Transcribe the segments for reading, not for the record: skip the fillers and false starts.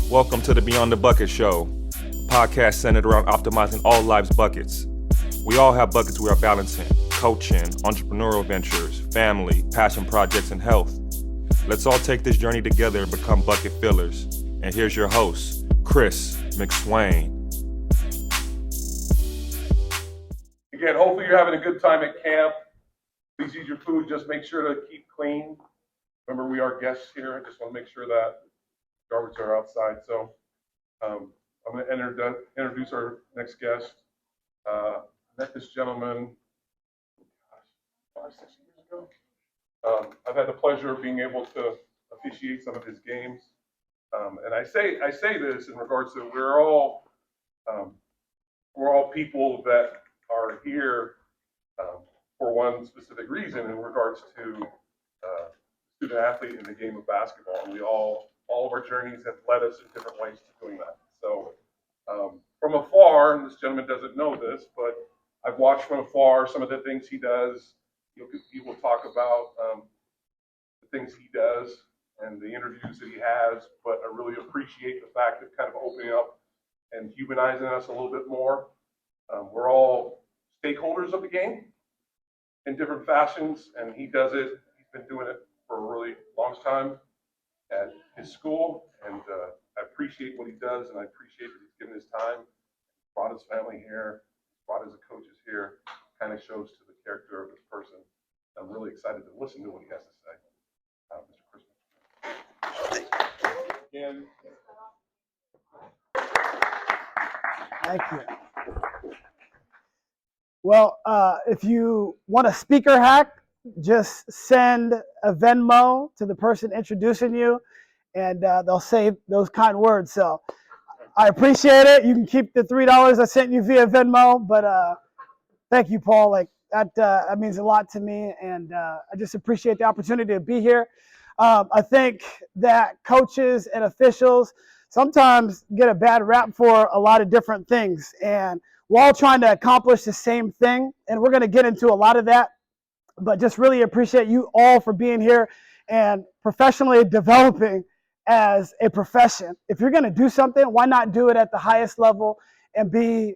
Welcome to the Beyond the Bucket Show, a podcast centered around optimizing all lives' buckets. We all have buckets we are balancing: coaching, entrepreneurial ventures, family, passion projects, and health. Let's all take this journey together and become bucket fillers. And here's your host, Chris McSwain. Again, hopefully you're having a good time at camp. Please eat your food. Just make sure to keep clean. Remember, we are guests here. I just want to make sure that garbage are outside. So I'm going to introduce our next guest. I met this gentleman 5-6 years ago. I've had the pleasure of being able to officiate some of his games. And I say this in regards to we're all people that are here for one specific reason in regards to student athlete in the game of basketball. And all of our journeys have led us in different ways to doing that. So from afar, and this gentleman doesn't know this, but I've watched from afar some of the things he does. He will talk about the things he does and the interviews that he has, but I really appreciate the fact of kind of opening up and humanizing us a little bit more. We're all stakeholders of the game in different fashions, and he does it. He's been doing it for a really long time at his school, and I appreciate what he does, and I appreciate that he's given his time, brought his family here, brought his coaches here. Kind of shows to the character of this person. I'm really excited to listen to what he has to say. Mr. Christmas. Again. Thank you. Well, if you want a speaker hack, just send a Venmo to the person introducing you, and they'll say those kind words. So I appreciate it. You can keep the $3 I sent you via Venmo, but thank you, Paul. Like that means a lot to me, and I just appreciate the opportunity to be here. I think that coaches and officials sometimes get a bad rap for a lot of different things, and we're all trying to accomplish the same thing, and we're going to get into a lot of that, but just really appreciate you all for being here and professionally developing as a profession. If you're going to do something, why not do it at the highest level and be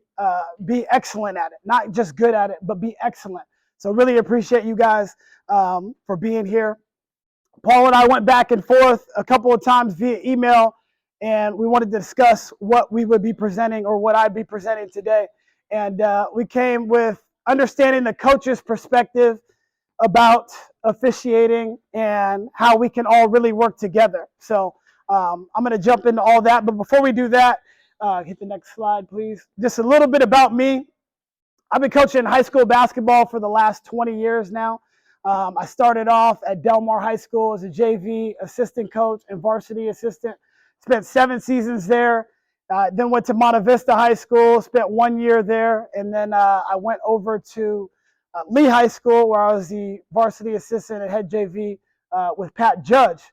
excellent at it? Not just good at it, but be excellent. So really appreciate you guys for being here. Paul and I went back and forth a couple of times via email, and we wanted to discuss what we would be presenting or what I'd be presenting today. And we came with understanding the coach's perspective about officiating and how we can all really work together. So I'm going to jump into all that. But before we do that, hit the next slide, please. Just a little bit about me. I've been coaching high school basketball for the last 20 years now. I started off at Del Mar High School as a JV assistant coach and varsity assistant. Spent 7 seasons there. Then went to Monte Vista High School, spent 1 year there. And then I went over to Lee High School, where I was the varsity assistant and head JV with Pat Judge.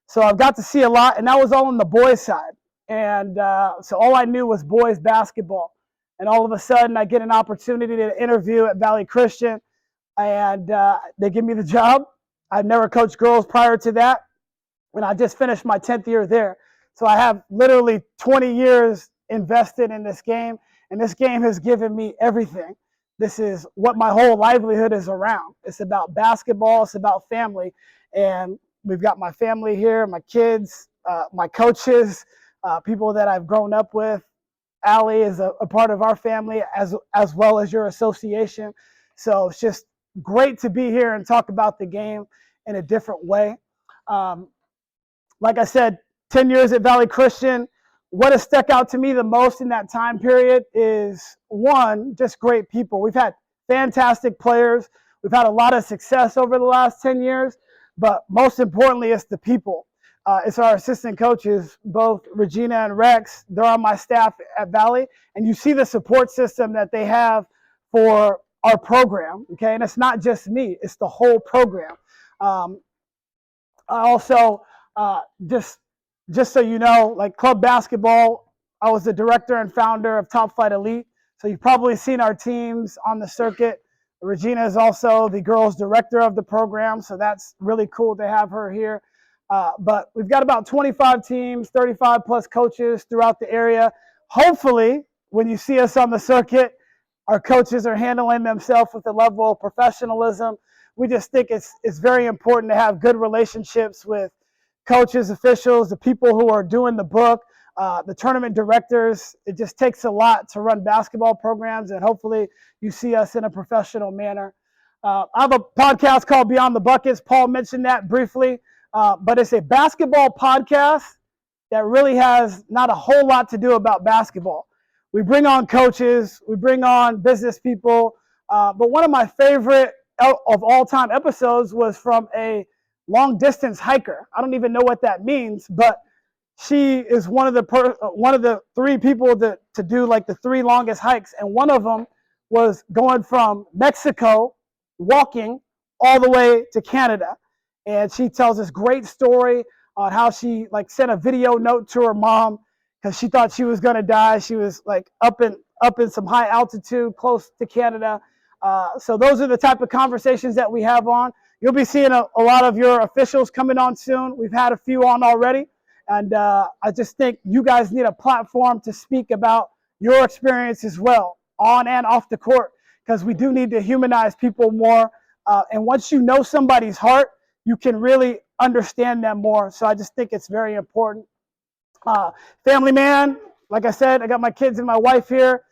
So I've got to see a lot, and that was all on the boys' side. And so all I knew was boys basketball. And all of a sudden, I get an opportunity to interview at Valley Christian, and they give me the job. I've never coached girls prior to that, and I just finished my 10th year there. So I have literally 20 years invested in this game, and this game has given me everything. This is what my whole livelihood is around. It's about basketball. It's about family. And we've got my family here, my kids, my coaches, people that I've grown up with. Allie is a part of our family as well as your association. So it's just great to be here and talk about the game in a different way. Like I said, 10 years at Valley Christian. What has stuck out to me the most in that time period is, one, just great people. We've had fantastic players. We've had a lot of success over the last 10 years, but most importantly, it's the people. It's our assistant coaches, both Regina and Rex. They're on my staff at Valley, and you see the support system that they have for our program, okay? And it's not just me, it's the whole program. I also, just so you know, like club basketball, I was the director and founder of Top Flight Elite. So you've probably seen our teams on the circuit. Regina is also the girls director of the program. So that's really cool to have her here. But we've got about 25 teams, 35 plus coaches throughout the area. Hopefully, when you see us on the circuit, our coaches are handling themselves with a level of professionalism. We just think it's very important to have good relationships with coaches, officials, the people who are doing the book, the tournament directors. It just takes a lot to run basketball programs, and hopefully you see us in a professional manner. I have a podcast called Beyond the Buckets. Paul mentioned that briefly, but it's a basketball podcast that really has not a whole lot to do about basketball. We bring on coaches, we bring on business people, but one of my favorite of all time episodes was from a long distance hiker. I don't even know what that means, but she is one of the three people to do like the 3 longest hikes, and one of them was going from Mexico walking all the way to Canada. And she tells this great story on how she like sent a video note to her mom because she thought she was going to die. She was like up in some high altitude close to Canada. So those are the type of conversations that we have on. You'll be seeing a lot of your officials coming on soon. We've had a few on already. And I just think you guys need a platform to speak about your experience as well, on and off the court, because we do need to humanize people more. And once you know somebody's heart, you can really understand them more. So I just think it's very important. Family man, like I said, I got my kids and my wife here.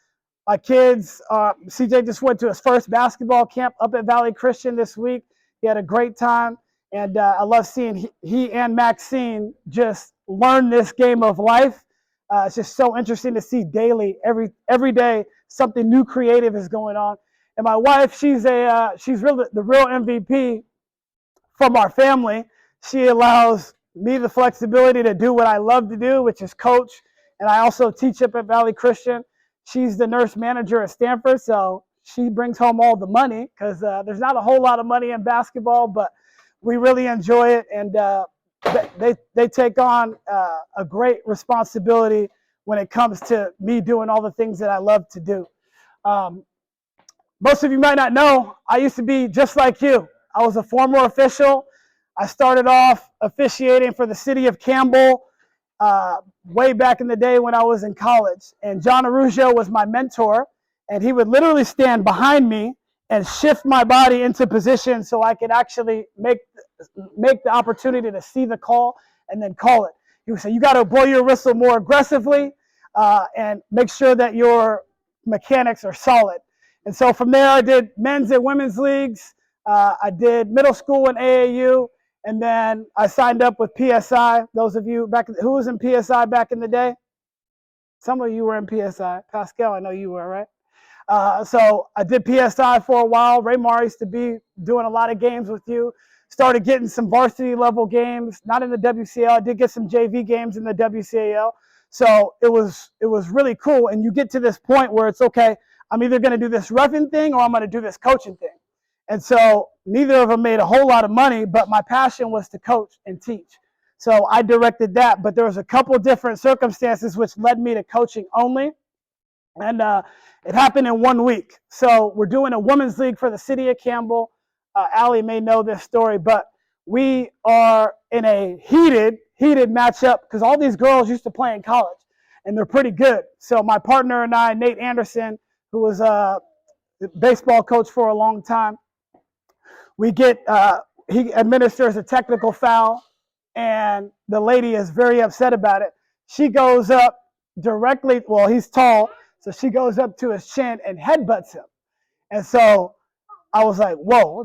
My kids, CJ just went to his first basketball camp up at Valley Christian this week. He had a great time. And I love seeing he and McSwain just learn this game of life. It's just so interesting to see daily, every day, something new creative is going on. And my wife, she's the real MVP from our family. She allows me the flexibility to do what I love to do, which is coach. And I also teach up at Valley Christian. She's the nurse manager at Stanford, so she brings home all the money because there's not a whole lot of money in basketball, but we really enjoy it. And they take on a great responsibility when it comes to me doing all the things that I love to do. Most of you might not know, I used to be just like you. I was a former official. I started off officiating for the city of Campbell way back in the day when I was in college. And John Arugio was my mentor, and he would literally stand behind me and shift my body into position so I could actually make the opportunity to see the call and then call it. He would say, you got to blow your whistle more aggressively and make sure that your mechanics are solid. And so from there, I did men's and women's leagues. I did middle school and AAU. And then I signed up with PSI. Those of you who was in PSI back in the day? Some of you were in PSI. Pascal, I know you were, right? So I did PSI for a while. Raymar used to be doing a lot of games with you. Started getting some varsity level games, not in the WCL. I did get some JV games in the WCAL. So it was really cool. And you get to this point where it's okay, I'm either going to do this roughing thing or I'm going to do this coaching thing. And so neither of them made a whole lot of money, but my passion was to coach and teach. So I directed that, but there was a couple different circumstances which led me to coaching only. And it happened in 1 week. So we're doing a women's league for the city of Campbell. Allie may know this story, but we are in a heated matchup because all these girls used to play in college, and they're pretty good. So my partner and I, Nate Anderson, who was a baseball coach for a long time, he administers a technical foul, and the lady is very upset about it. She goes up directly, well, he's tall, so she goes up to his chin and headbutts him. And so I was like, whoa,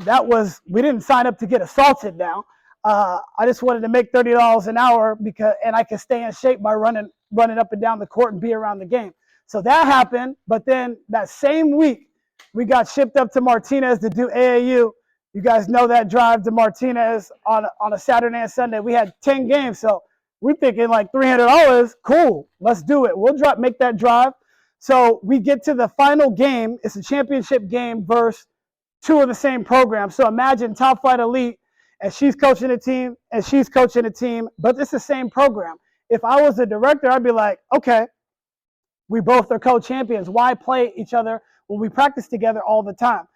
we didn't sign up to get assaulted now. I just wanted to make $30 an hour and I could stay in shape by running up and down the court and be around the game. So that happened, but then that same week, we got shipped up to Martinez to do AAU. You guys know that drive to Martinez on a Saturday and Sunday. We had 10 games, so we're thinking like $300. Cool, let's do it. We'll make that drive. So we get to the final game. It's a championship game versus two of the same program. So imagine Top Flight Elite, and she's coaching a team, and she's coaching a team, but it's the same program. If I was the director, I'd be like, okay, we both are co-champions. Why play each other when we practice together all the time?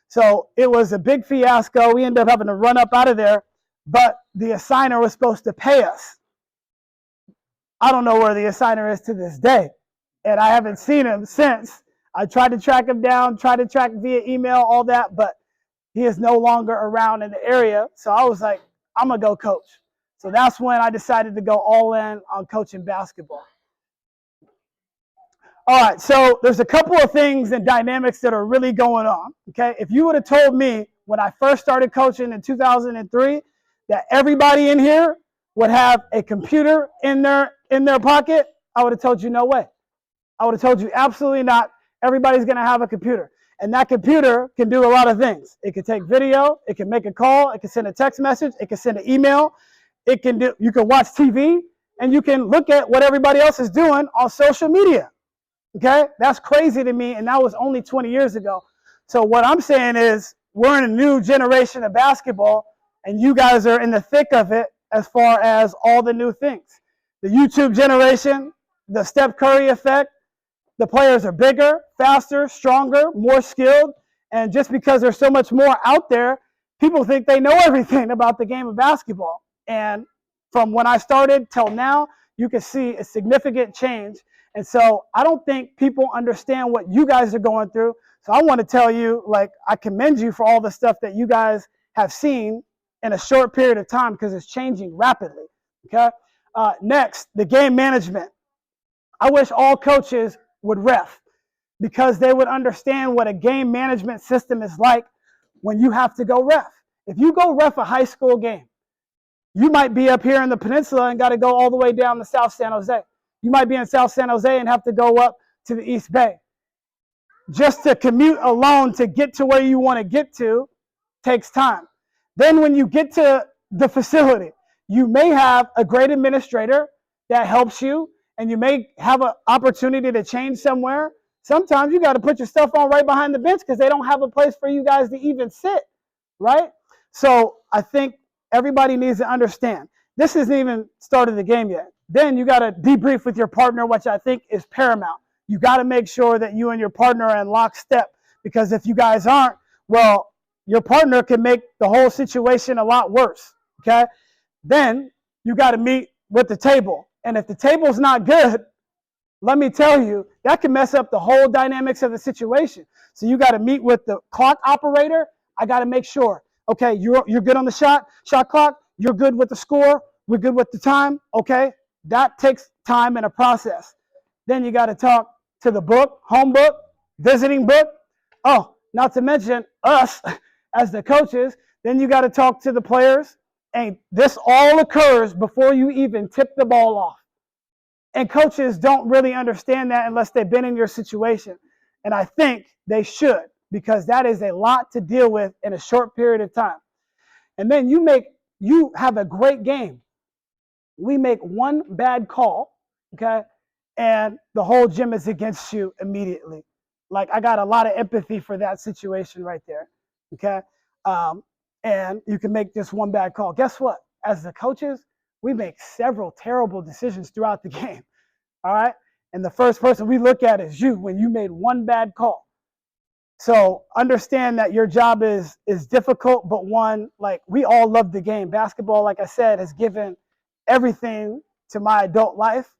So it was a big fiasco. We ended up having to run up out of there. but the assigner was supposed to pay us. I don't know where the assigner is to this day, and I haven't seen him since. I tried to track him down, tried to track via email, all that, but he is no longer around in the area. So I was like, I'm going to go coach. So that's when I decided to go all in on coaching basketball. All right, so there's a couple of things and dynamics that are really going on, okay? If you would have told me when I first started coaching in 2003 that everybody in here would have a computer in their pocket, I would have told you no way. I would have told you absolutely not. Everybody's going to have a computer. And that computer can do a lot of things. It can take video, it can make a call, it can send a text message, it can send an email, you can watch TV, and you can look at what everybody else is doing on social media. Okay? That's crazy to me, and that was only 20 years ago. So what I'm saying is we're in a new generation of basketball, and you guys are in the thick of it as far as all the new things. The YouTube generation, the Steph Curry effect, the players are bigger, faster, stronger, more skilled, and just because there's so much more out there, people think they know everything about the game of basketball. And from when I started till now, you can see a significant change. And so I don't think people understand what you guys are going through. So I want to tell you, like, I commend you for all the stuff that you guys have seen in a short period of time because it's changing rapidly. Okay. Next, the game management. I wish all coaches would ref because they would understand what a game management system is like when you have to go ref. If you go ref a high school game, you might be up here in the peninsula and got to go all the way down to South San Jose. You might be in South San Jose and have to go up to the East Bay. Just to commute alone to get to where you want to get to takes time. Then when you get to the facility, you may have a great administrator that helps you, and you may have an opportunity to change somewhere. Sometimes you got to put your stuff on right behind the bench because they don't have a place for you guys to even sit, right? So I think everybody needs to understand. This isn't even started the game yet. Then you got to debrief with your partner, which I think is paramount. You got to make sure that you and your partner are in lockstep, because if you guys aren't, well, your partner can make the whole situation a lot worse, okay? Then you got to meet with the table. And if the table's not good, let me tell you, that can mess up the whole dynamics of the situation. So you got to meet with the clock operator. I got to make sure, okay, you're good on the shot clock. You're good with the score. We're good with the time. Okay, that takes time and a process. Then you got to talk to the book, home book, visiting book. Oh, not to mention us as the coaches. Then you got to talk to the players. And this all occurs before you even tip the ball off. And coaches don't really understand that unless they've been in your situation. And I think they should, because that is a lot to deal with in a short period of time. And then you have a great game. We make one bad call, okay, and the whole gym is against you immediately. Like, I got a lot of empathy for that situation right there, okay? And you can make just one bad call. Guess what? As the coaches, we make several terrible decisions throughout the game, all right? And the first person we look at is you when you made one bad call. So understand that your job is difficult, but one, like, we all love the game. Basketball, like I said, has given everything to my adult life.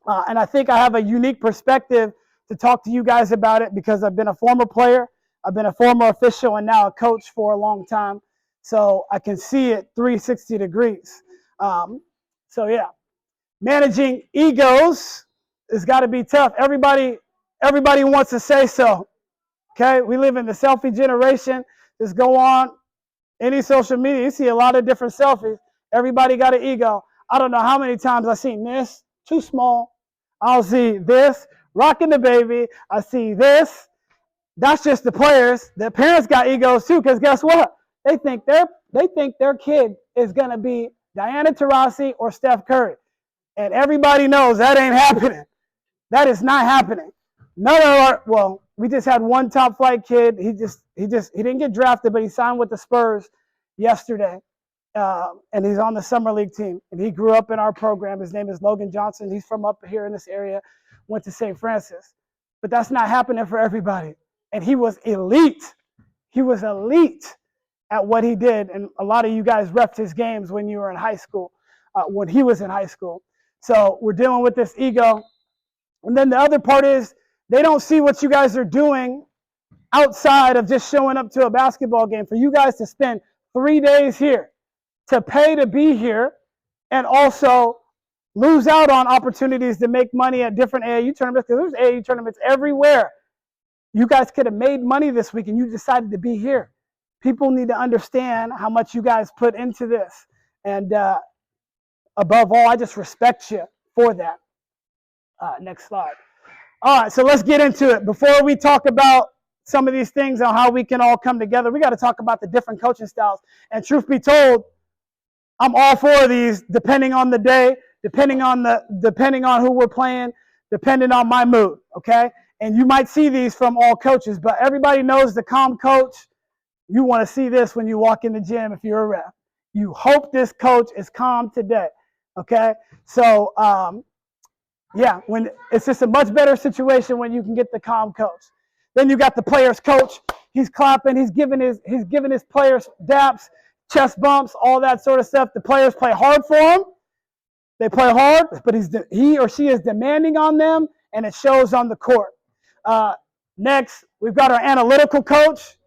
And I think I have a unique perspective to talk to you guys about it because I've been a former player, I've been a former official, and now a coach for a long time. So I can see it 360 degrees. So yeah, managing egos has got to be tough. Everybody wants to say so. Okay, we live in the selfie generation. Just go on any social media, you see a lot of different selfies. Everybody got an ego. I don't know how many times I've seen this, too small. I'll see this, rocking the baby. I see this. That's just the players. The parents got egos too, because guess what? They think their kid is gonna be Diana Taurasi or Steph Curry, and everybody knows that ain't happening. That is not happening. We just had one top flight kid. He didn't get drafted, but he signed with the Spurs yesterday, and he's on the summer league team. And he grew up in our program. His name is Logan Johnson. He's from up here in this area. Went to St. Francis, but that's not happening for everybody. And he was elite. He was elite at what he did. And a lot of you guys repped his games when you were in high school, when he was in high school. So we're dealing with this ego. And then the other part is they don't see what you guys are doing outside of just showing up to a basketball game. For you guys to spend 3 days here, to pay to be here, and also lose out on opportunities to make money at different AAU tournaments, because there's AAU tournaments everywhere. You guys could have made money this week and you decided to be here. People need to understand how much you guys put into this. And above all, I just respect you for that. Next slide. All right, so let's get into it. Before we talk about some of these things on how we can all come together, we got to talk about the different coaching styles. And truth be told, I'm all for these, depending on the day, depending on who we're playing, depending on my mood, okay? And you might see these from all coaches, but everybody knows the calm coach. You want to see this when you walk in the gym if you're a ref. You hope this coach is calm today, okay? So, yeah, when it's just a much better situation when you can get the calm coach. Then you got the players coach. He's clapping. He's giving his players daps, chest bumps, all that sort of stuff. The players play hard for him. They play hard, but he or she is demanding on them, and it shows on the court. Next, we've got our analytical coach.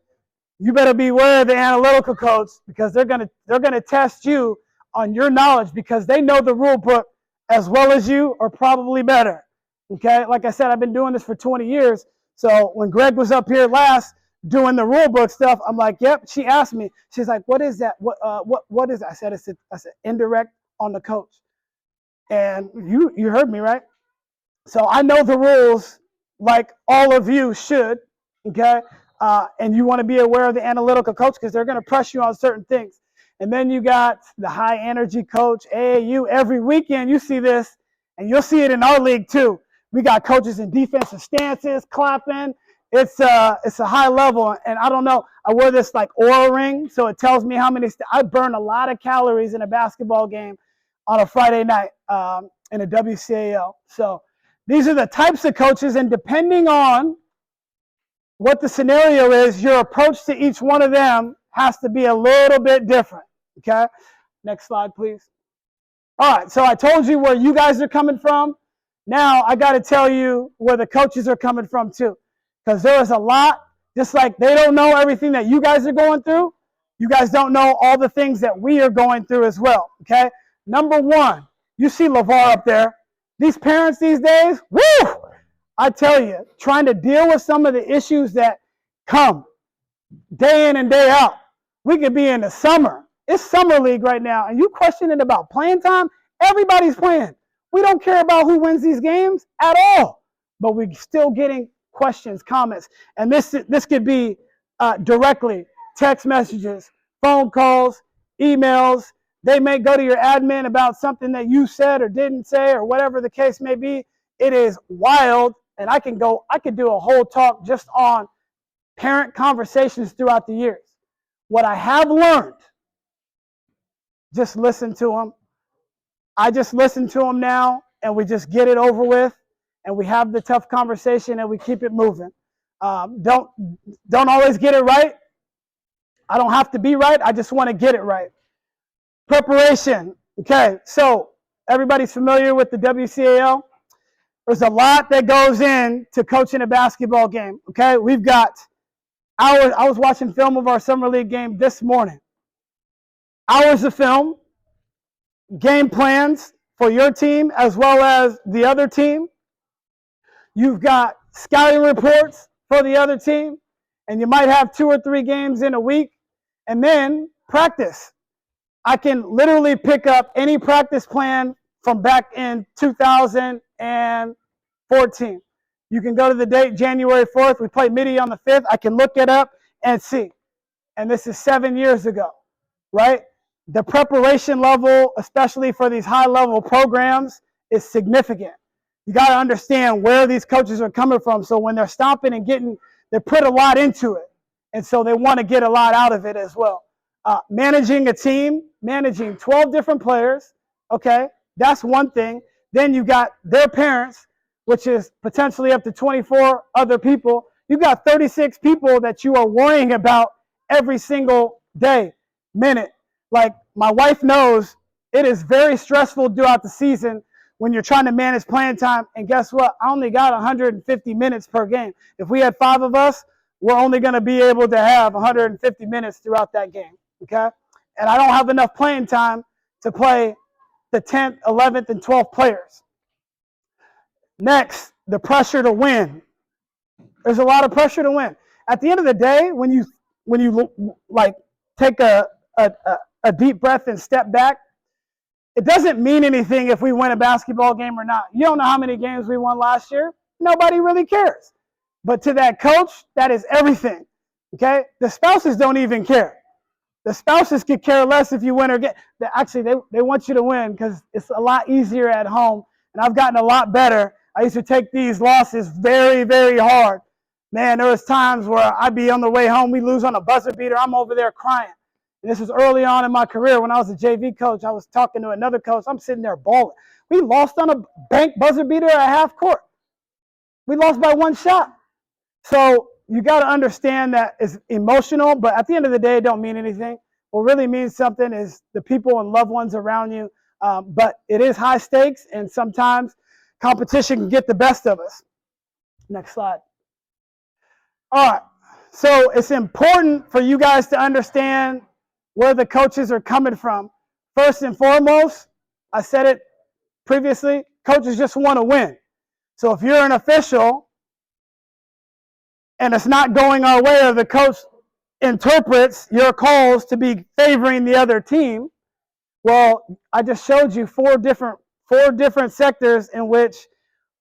You better beware of the analytical coach, because they're gonna test you on your knowledge, because they know the rule book as well as you, or probably better. Okay, like I said, I've been doing this for 20 years. So when Greg was up here last doing the rule book stuff, I'm like, yep. She asked me, she's like, what is that? What is that? I said, indirect on the coach. And you heard me, right? So I know the rules like all of you should, okay? And you want to be aware of the analytical coach, because they're going to press you on certain things. And then you got the high energy coach, AAU. Every weekend you see this, and you'll see it in our league too. We got coaches in defensive stances, clapping. It's a high level, and I don't know. I wear this like Oura ring, so it tells me how many. I burn a lot of calories in a basketball game on a Friday night in a WCAL. So these are the types of coaches, and depending on what the scenario is, your approach to each one of them has to be a little bit different, okay? Next slide, please. All right, so I told you where you guys are coming from. Now I got to tell you where the coaches are coming from too, because there is a lot, just like they don't know everything that you guys are going through. You guys don't know all the things that we are going through as well, okay? Number one, you see LeVar up there. These parents these days, woo! I tell you, trying to deal with some of the issues that come day in and day out. We could be in the summer. It's summer league right now, and you questioning about playing time? Everybody's playing. We don't care about who wins these games at all, but we're still getting questions, comments, and this could be directly text messages, phone calls, emails. They may go to your admin about something that you said or didn't say, or whatever the case may be. It is wild, and I could do a whole talk just on parent conversations throughout the years. What I have learned, just listen to them. I just listen to them now, and we just get it over with, and we have the tough conversation, and we keep it moving. Don't always get it right. I don't have to be right. I just want to get it right. Preparation. Okay, so everybody's familiar with the WCAL. There's a lot that goes into coaching a basketball game. Okay, we've got hours. I was watching film of our summer league game this morning. Hours of film, game plans for your team as well as the other team. You've got scouting reports for the other team, and you might have 2 or 3 games in a week, and then practice. I can literally pick up any practice plan from back in 2014. You can go to the date January 4th. We played Midi on the 5th. I can look it up and see. And this is 7 years ago, right? The preparation level, especially for these high-level programs, is significant. You got to understand where these coaches are coming from. So when they're stomping and they put a lot into it. And so they want to get a lot out of it as well. Managing a team, managing 12 different players, okay, that's one thing. Then you got their parents, which is potentially up to 24 other people. You got 36 people that you are worrying about every single day, minute. Like my wife knows it is very stressful throughout the season when you're trying to manage playing time. And guess what? I only got 150 minutes per game. If we had 5 of us, we're only going to be able to have 150 minutes throughout that game, okay? And I don't have enough playing time to play the 10th, 11th, and 12th players. Next, the pressure to win. There's a lot of pressure to win. At the end of the day, when you like take a deep breath and step back, it doesn't mean anything if we win a basketball game or not. You don't know how many games we won last year. Nobody really cares. But to that coach, that is everything. Okay? The spouses don't even care. The spouses could care less if you win or get. Actually, they want you to win because it's a lot easier at home. And I've gotten a lot better. I used to take these losses very, very hard. Man, there was times where I'd be on the way home. We lose on a buzzer beater. I'm over there crying. And this was early on in my career when I was a JV coach. I was talking to another coach. I'm sitting there bawling. We lost on a bank buzzer beater at half court. We lost by 1 shot. So you got to understand that it's emotional, but at the end of the day, it don't mean anything. What really means something is the people and loved ones around you. But it is high stakes, and sometimes competition can get the best of us. Next slide. All right. So it's important for you guys to understand where the coaches are coming from. First and foremost, I said it previously, coaches just want to win. So if you're an official and it's not going our way, or the coach interprets your calls to be favoring the other team, well, I just showed you four different sectors in which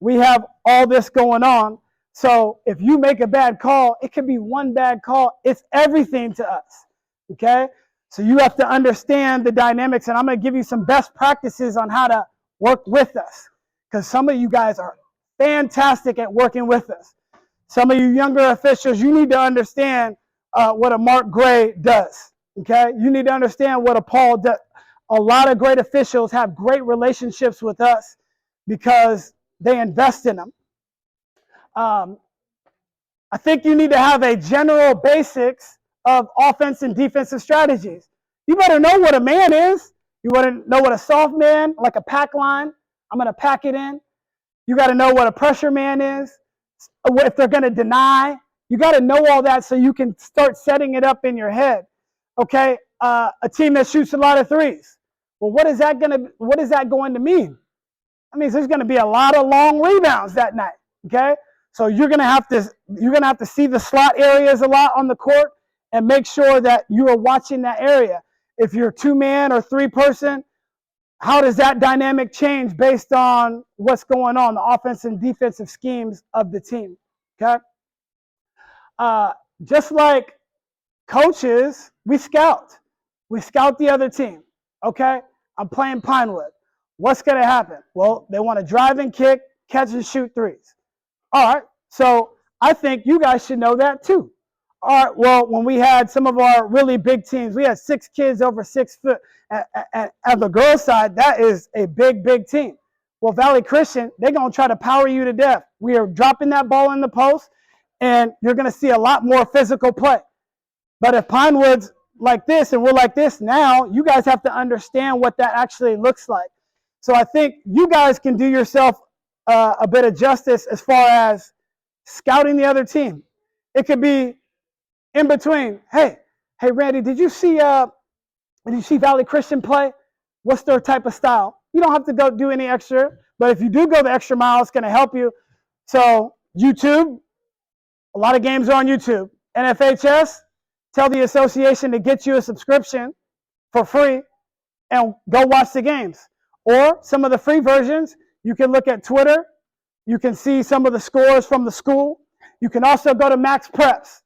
we have all this going on. So if you make a bad call, it could be one bad call. It's everything to us, okay? So you have to understand the dynamics, and I'm going to give you some best practices on how to work with us, because some of you guys are fantastic at working with us. Some of you younger officials, you need to understand what a Mark Gray does, okay? You need to understand what a Paul does. A lot of great officials have great relationships with us because they invest in them. I think you need to have a general basics of offense and defensive strategies. You better know what a man is. You better know what a soft man, like a pack line, I'm going to pack it in. You got to know what a pressure man is, if they're going to deny. You got to know all that so you can start setting it up in your head. Okay, a team that shoots a lot of threes. Well, what is that going to mean? That means there's going to be a lot of long rebounds that night. Okay, so you're going to have to see the slot areas a lot on the court and make sure that you are watching that area. If you're 2-man or 3-person, how does that dynamic change based on what's going on, the offense and defensive schemes of the team? Okay, just like coaches, we scout the other team. Okay, I'm playing Pinewood. What's going to happen? Well, they want to drive and kick, catch and shoot threes. All right, so I think you guys should know that too. All right, well, when we had some of our really big teams, we had 6 kids over 6 foot. At the girls' side, that is a big, big team. Well, Valley Christian, they're going to try to power you to death. We are dropping that ball in the post, and you're going to see a lot more physical play. But if Pinewood's like this and we're like this now, you guys have to understand what that actually looks like. So I think you guys can do yourself a bit of justice as far as scouting the other team. It could be in between. Hey, Randy, did you see Valley Christian play? What's their type of style? You don't have to go do any extra, but if you do go the extra mile, it's going to help you. So YouTube, a lot of games are on YouTube. NFHS, tell the association to get you a subscription for free and go watch the games. Or some of the free versions, you can look at Twitter. You can see some of the scores from the school. You can also go to Max Preps.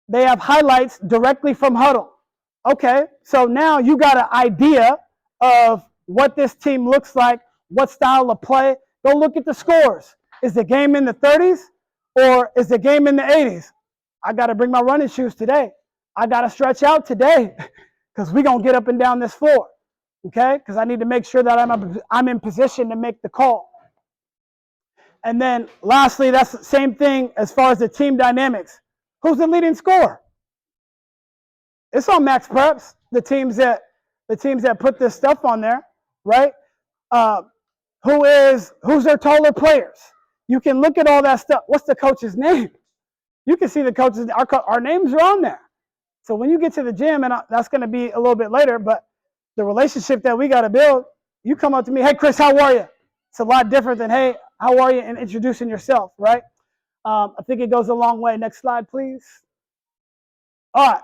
They have highlights directly from Huddle. Okay, so now you got an idea of what this team looks like, what style of play. Go look at the scores. Is the game in the 30s or is the game in the 80s? I got to bring my running shoes today. I got to stretch out today because we're going to get up and down this floor, okay? Because I need to make sure that I'm in position to make the call. And then lastly, that's the same thing as far as the team dynamics. Who's the leading scorer? It's on Max Preps, the teams that put this stuff on there, right? Who's their taller players? You can look at all that stuff. What's the coach's name? You can see the coaches. Our names are on there. So when you get to the gym, and that's going to be a little bit later, but the relationship that we got to build, you come up to me, hey, Chris, how are you? It's a lot different than, hey, how are you, and introducing yourself, right? I think it goes a long way. Next slide, please. All right.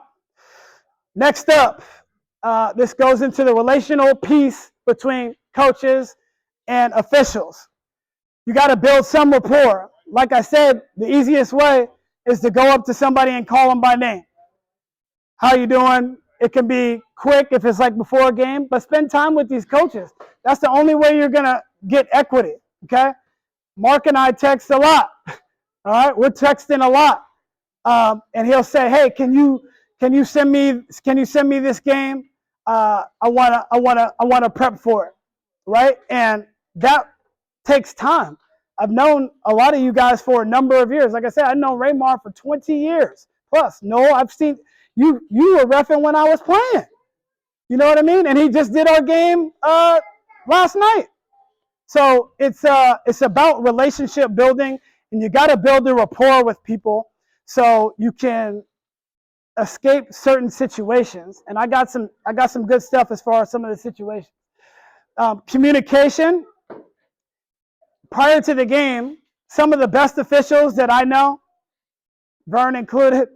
Next up, this goes into the relational piece between coaches and officials. You got to build some rapport. Like I said, the easiest way is to go up to somebody and call them by name. How you doing? It can be quick if it's like before a game, but spend time with these coaches. That's the only way you're going to get equity, okay? Mark and I text a lot, all right? We're texting a lot. And he'll say, hey, can you send me this game? I wanna prep for it, right? And that takes time. I've known a lot of you guys for a number of years. Like I said, I've known Raymar for 20 years plus. No, I've seen you were reffing when I was playing. You know what I mean? And he just did our game last night. So it's about relationship building, and you got to build a rapport with people so you can escape certain situations. And I got some good stuff as far as some of the situations. Communication. Prior to the game, some of the best officials that I know, Vern included,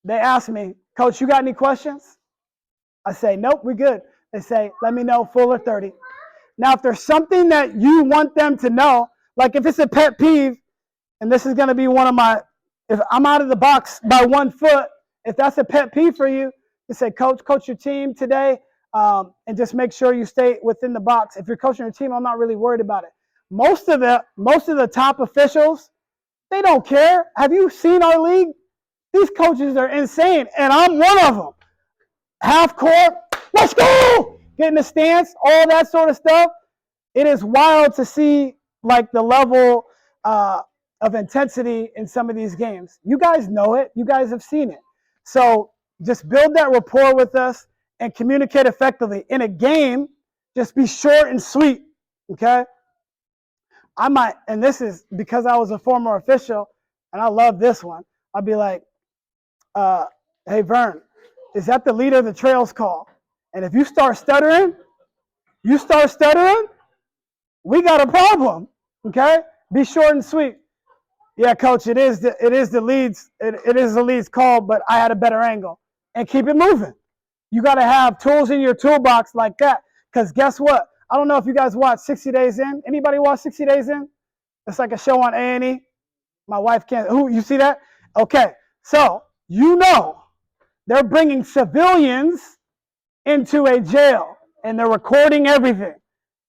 they ask me, Coach, you got any questions? I say, nope, we're good. They say, let me know, full or 30. Now, if there's something that you want them to know, like if it's a pet peeve, and this is going to be one of my, if I'm out of the box by 1 foot, if that's a pet peeve for you, you say, coach your team today, and just make sure you stay within the box. If you're coaching your team, I'm not really worried about it. Most of the top officials, they don't care. Have you seen our league? These coaches are insane, and I'm one of them. Half court, let's go! Get in the stance, all that sort of stuff. It is wild to see like the level of intensity in some of these games. You guys know it. You guys have seen it. So just build that rapport with us and communicate effectively. In a game, just be short and sweet, okay? I might, and this is because I was a former official, and I love this one. I'd be like, hey, Vern, is that the leader of the trails call? And if you start stuttering, we got a problem, okay? Be short and sweet. Yeah, coach, it is the lead's call, but I had a better angle. And keep it moving. You got to have tools in your toolbox like that, because guess what? I don't know if you guys watch 60 Days In. Anybody watch 60 Days In? It's like a show on A&E. My wife can't. Who, you see that? Okay, so you know they're bringing civilians into a jail, and they're recording everything.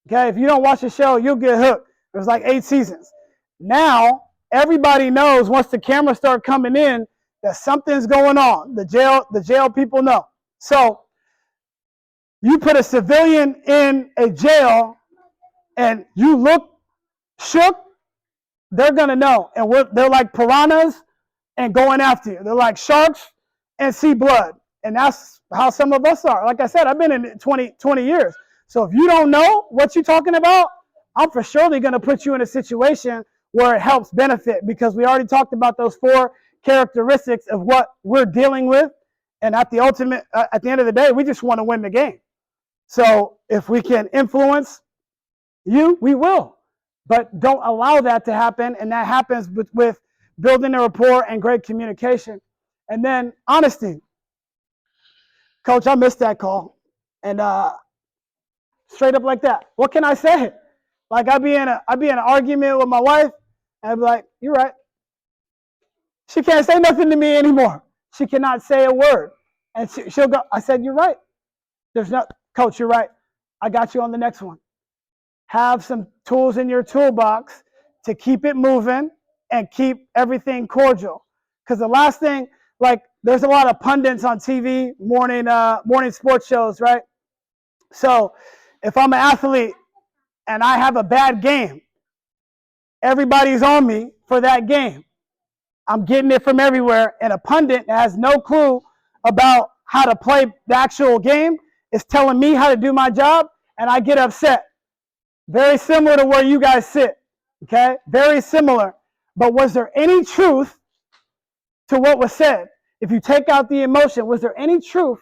Okay, if you don't watch the show, you'll get hooked. There's like 8 seasons. Now, everybody knows once the cameras start coming in that something's going on. The jail people know. So you put a civilian in a jail and you look shook, they're going to know. And they're like piranhas and going after you. They're like sharks and see blood. And that's how some of us are. Like I said, I've been in it 20 years. So if you don't know what you're talking about, I'm for surely going to put you in a situation where it helps benefit, because we already talked about those 4 characteristics of what we're dealing with. And at the end of the day, we just want to win the game. So if we can influence you, we will. But don't allow that to happen. And that happens with building a rapport and great communication. And then honesty. Coach, I missed that call. And straight up like that. What can I say? Like I'd be in an argument with my wife, and I'd be like, you're right. She can't say nothing to me anymore. She cannot say a word. And she'll go, I said, you're right. Coach, you're right. I got you on the next one. Have some tools in your toolbox to keep it moving and keep everything cordial. Because the last thing, like there's a lot of pundits on TV, morning sports shows, right? So if I'm an athlete and I have a bad game, everybody's on me for that game. I'm getting it from everywhere, and a pundit that has no clue about how to play the actual game is telling me how to do my job, and I get upset. Very similar to where you guys sit, okay? Very similar. But was there any truth to what was said? If you take out the emotion, was there any truth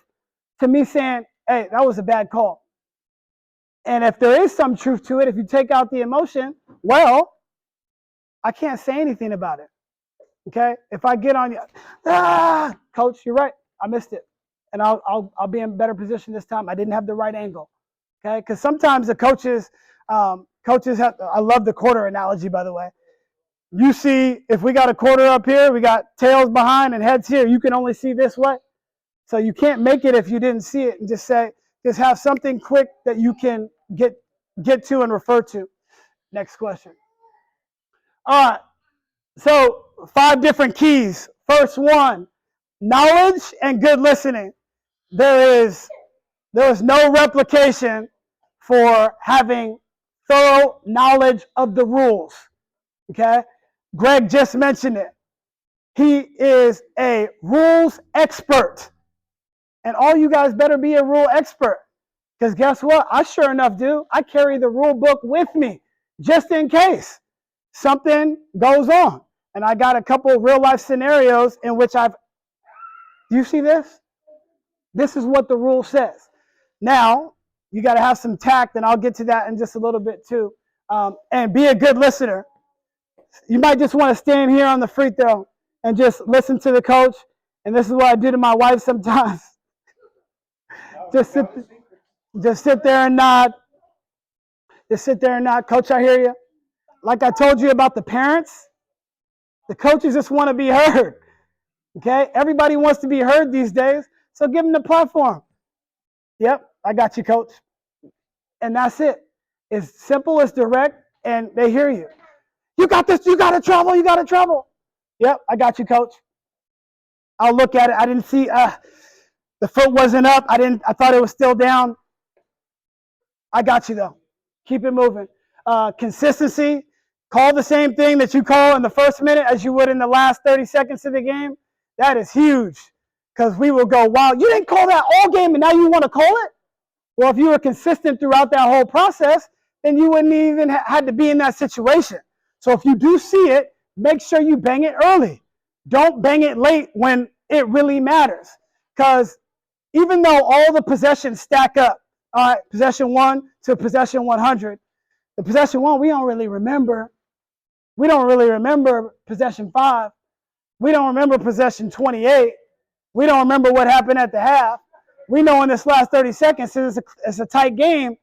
to me saying, hey, that was a bad call? And if there is some truth to it, if you take out the emotion, well, I can't say anything about it. Okay? If I get on you, coach, you're right. I missed it. And I'll be in a better position this time. I didn't have the right angle. Okay? Because sometimes the coaches have, I love the quarter analogy, by the way. You see, if we got a quarter up here, we got tails behind and heads here, you can only see this way. So you can't make it if you didn't see it, and just have something quick that you can get to and refer to. Next question. All right. So 5 different keys. First one, knowledge and good listening. There is no replication for having thorough knowledge of the rules. Okay? Greg just mentioned it. He is a rules expert. And all you guys better be a rule expert. Because guess what? I sure enough do. I carry the rule book with me just in case something goes on. And I got a couple real life scenarios in which do you see this? This is what the rule says. Now, you got to have some tact, and I'll get to that in just a little bit too. And be a good listener. You might just want to stand here on the free throw and just listen to the coach. And this is what I do to my wife sometimes. Just sit there and nod. Just sit there and nod. Coach, I hear you. Like I told you about the parents, the coaches just want to be heard. Okay? Everybody wants to be heard these days, so give them the platform. Yep, I got you, coach. And that's it. It's simple, it's direct, and they hear you. You got this, you got to travel, you got to travel. Yep, I got you, coach. I'll look at it. I didn't see, the foot wasn't up. I thought it was still down. I got you, though. Keep it moving. Consistency. Call the same thing that you call in the first minute as you would in the last 30 seconds of the game. That is huge, because we will go, wow, you didn't call that all game and now you want to call it? Well, if you were consistent throughout that whole process, then you wouldn't even had to be in that situation. So if you do see it, make sure you bang it early. Don't bang it late when it really matters. Because even though all the possessions stack up, all right, possession 1 to possession 100, the possession 1, we don't really remember. We don't really remember possession 5. We don't remember possession 28. We don't remember what happened at the half. We know in this last 30 seconds, it's a tight game.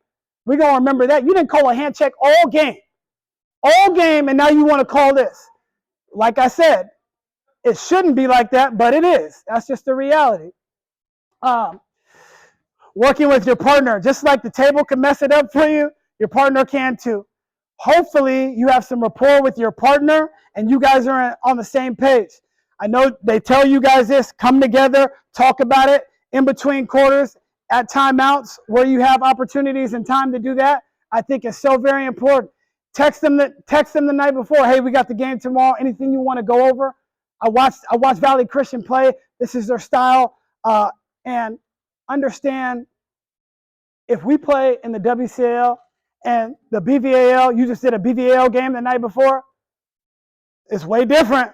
We're going to remember that. You didn't call a hand check all game. All game, and now you want to call this. Like I said, it shouldn't be like that, but it is. That's just the reality. Working with your partner, just like the table can mess it up for you, your partner can too. Hopefully, you have some rapport with your partner, and you guys are on the same page. I know they tell you guys this, come together, talk about it in between quarters, at timeouts, where you have opportunities and time to do that. I think it's so very important. Text them the night before, hey, we got the game tomorrow, anything you want to go over? I watched Valley Christian play. This is their style. And understand, if we play in the WCL and the BVAL, you just did a BVAL game the night before, it's way different.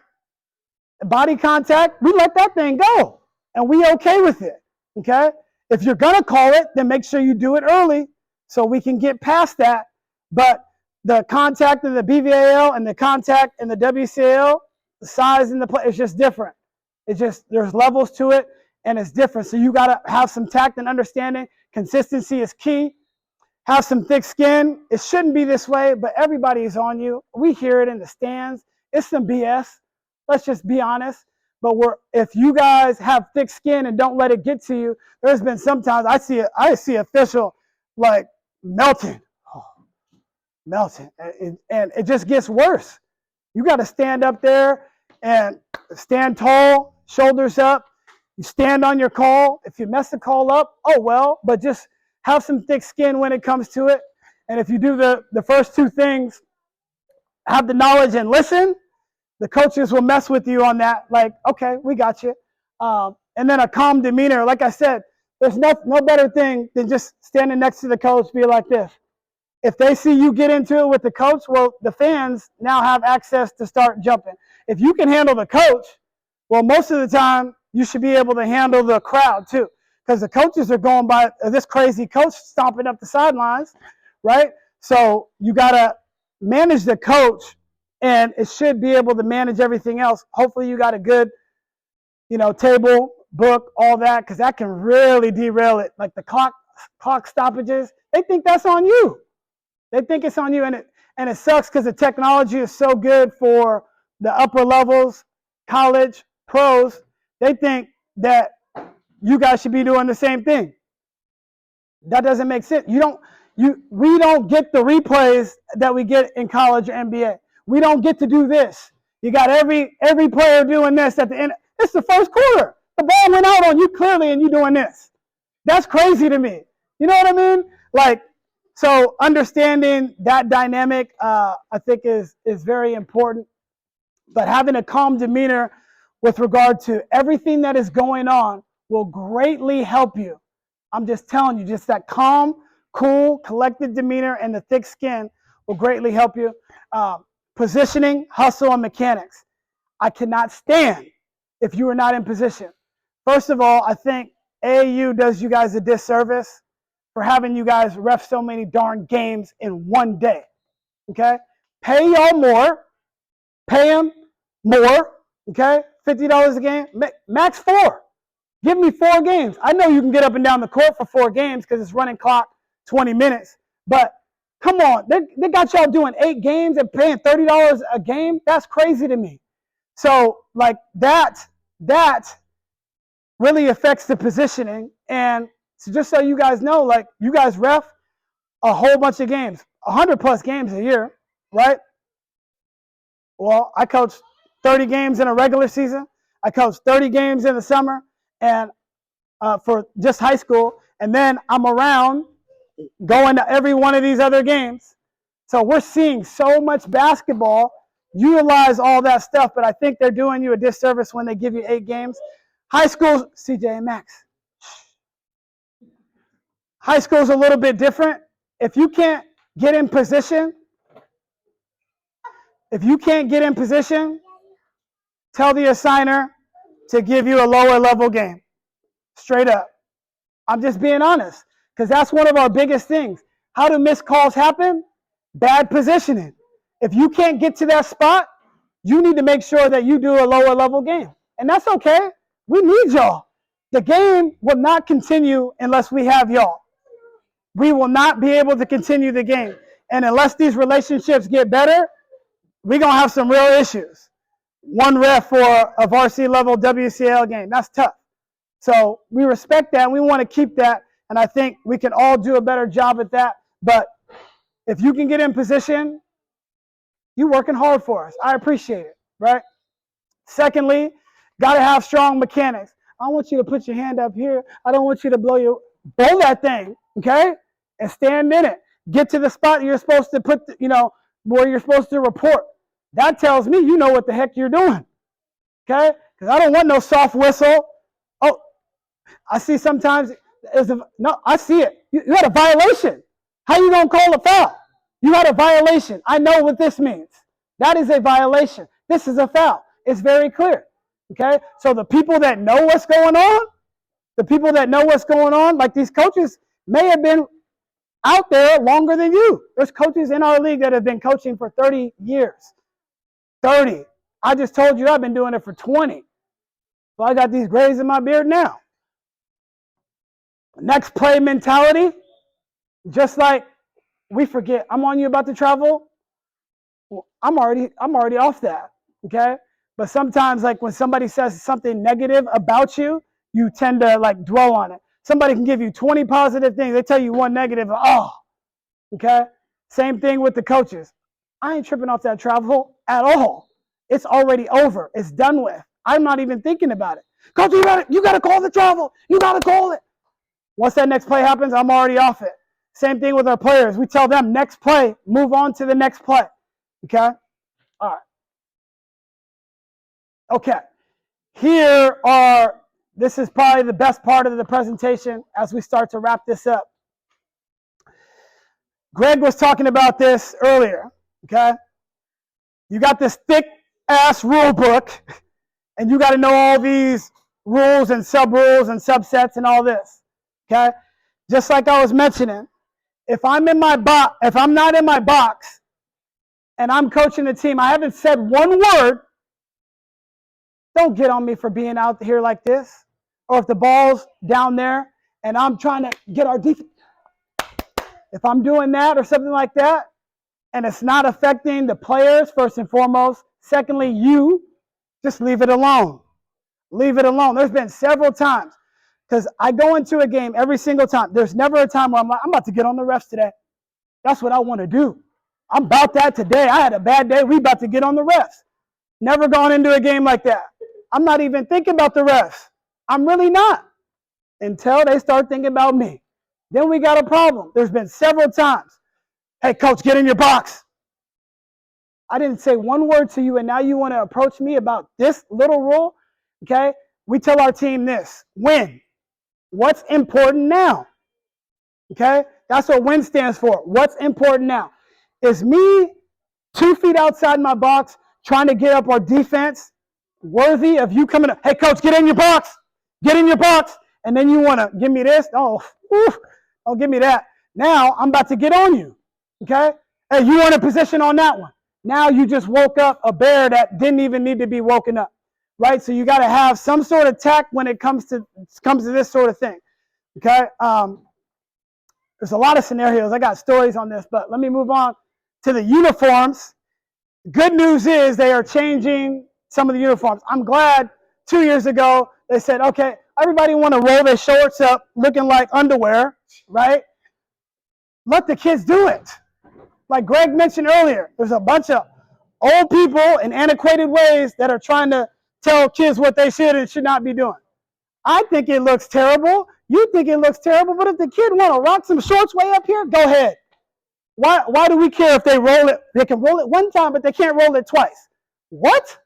Body contact, we let that thing go. And we okay with it, okay? If you're going to call it, then make sure you do it early so we can get past that. But the contact in the BVAL and the contact in the WCL, the size in the play, it's just different. There's levels to it, and it's different. So you got to have some tact and understanding. Consistency is key. Have some thick skin. It shouldn't be this way, but everybody is on you. We hear it in the stands. It's some BS. Let's just be honest. But if you guys have thick skin and don't let it get to you, there's been sometimes I see official like melting. Melting. And it just gets worse. You got to stand up there and stand tall, shoulders up. You stand on your call. If you mess the call up, oh well, but just have some thick skin when it comes to it. And if you do the first two things, have the knowledge and listen, The coaches will mess with you on that, like, okay, we got you. And then a calm demeanor. Like I said, there's no better thing than just standing next to the coach, be like this. If they see you get into it with the coach, well, the fans now have access to start jumping. If you can handle the coach, well, most of the time, you should be able to handle the crowd too. Because the coaches are going by this crazy coach stomping up the sidelines, right? So you got to manage the coach, and it should be able to manage everything else. Hopefully you got a good, table, book, all that, because that can really derail it. Like the clock stoppages, they think that's on you. They think it's on you, and it sucks because the technology is so good for the upper levels, college, pros. They think that you guys should be doing the same thing. That doesn't make sense. We don't get the replays that we get in college or NBA. We don't get to do this. You got every player doing this at the end. It's the first quarter. The ball went out on you clearly, and you doing this. That's crazy to me. You know what I mean? Like, so understanding that dynamic, I think is very important. But having a calm demeanor with regard to everything that is going on will greatly help you. I'm just telling you, just that calm, cool, collected demeanor and the thick skin will greatly help you. Positioning, hustle, and mechanics. I cannot stand if you are not in position. First of all, I think AAU does you guys a disservice for having you guys ref so many darn games in one day. Okay? Pay y'all more. Pay them more. Okay? $50 a game. Max 4. Give me 4 games. I know you can get up and down the court for 4 games because it's running clock 20 minutes. But come on. They got y'all doing 8 games and paying $30 a game. That's crazy to me. So, like, that really affects the positioning. And so just so you guys know, like, you guys ref a whole bunch of games, 100+ games a year, right? Well, I coach 30 games in a regular season. I coach 30 games in the summer and for just high school. And then I'm around going to every one of these other games. So we're seeing so much basketball. Utilize all that stuff, but I think they're doing you a disservice when they give you 8 games. High school, CJ and Max. High school's a little bit different. If you can't get in position, tell the assigner to give you a lower level game. Straight up. I'm just being honest, because that's one of our biggest things. How do missed calls happen? Bad positioning. If you can't get to that spot, you need to make sure that you do a lower level game. And that's okay. We need y'all. The game will not continue unless we have y'all. We will not be able to continue the game. And unless these relationships get better, we're going to have some real issues. One ref for a varsity level WCL game. That's tough. So we respect that. And we want to keep that. And I think we can all do a better job at that. But if you can get in position, you're working hard for us. I appreciate it, right? Secondly, got to have strong mechanics. I don't want you to put your hand up here. I don't want you to blow that thing, okay? And stand in it. Get to the spot you're supposed to put, where you're supposed to report. That tells me you know what the heck you're doing, okay? Because I don't want no soft whistle. Oh, I see sometimes, I see it. You had a violation. How you going to call a foul? You had a violation. I know what this means. That is a violation. This is a foul. It's very clear. Okay? So the people that know what's going on, like these coaches may have been out there longer than you. There's coaches in our league that have been coaching for 30 years. 30. I just told you I've been doing it for 20. Well, I got these grays in my beard now. Next play mentality, just like we forget, I'm on you about to travel. Well, I'm already off that, okay? But sometimes, like when somebody says something negative about you, you tend to like dwell on it. Somebody can give you 20 positive things. They tell you one negative, okay? Same thing with the coaches. I ain't tripping off that travel at all. It's already over. It's done with. I'm not even thinking about it. Coach, you got to call the travel. You got to call it. Once that next play happens, I'm already off it. Same thing with our players. We tell them next play, move on to the next play. Okay? All right. Okay. This is probably the best part of the presentation as we start to wrap this up. Greg was talking about this earlier, okay? You got this thick-ass rule book, and you got to know all these rules and sub-rules and subsets and all this, okay? Just like I was mentioning, if I'm not in my box and I'm coaching the team, I haven't said one word, don't get on me for being out here like this. Or if the ball's down there and I'm trying to get our defense, if I'm doing that or something like that, and it's not affecting the players, first and foremost, secondly, you, just leave it alone. Leave it alone. There's been several times, because I go into a game every single time. There's never a time where I'm like, I'm about to get on the refs today. That's what I want to do. I'm about that today. I had a bad day. We about to get on the refs. Never gone into a game like that. I'm not even thinking about the refs. I'm really not. Until they start thinking about me. Then we got a problem. There's been several times. Hey, coach, get in your box. I didn't say one word to you, and now you want to approach me about this little rule? Okay? We tell our team this. Win. What's important now? Okay? That's what win stands for. What's important now? Is me 2 feet outside my box trying to get up our defense worthy of you coming up? Hey, coach, get in your box. Get in your box. And then you want to give me this? Oh, don't give me that. Now I'm about to get on you. Okay? Hey, you want a position on that one. Now you just woke up a bear that didn't even need to be woken up. Right? So you got to have some sort of tact when it comes to this sort of thing. Okay? There's a lot of scenarios. I got stories on this, but let me move on to the uniforms. Good news is they are changing some of the uniforms. I'm glad 2 years ago they said, okay, everybody want to roll their shorts up looking like underwear, right? Let the kids do it. Like Greg mentioned earlier, there's a bunch of old people in antiquated ways that are trying to tell kids what they should and should not be doing. I think it looks terrible. You think it looks terrible, but if the kid want to rock some shorts way up here, go ahead. Why do we care if they roll it? They can roll it one time, but they can't roll it twice. What?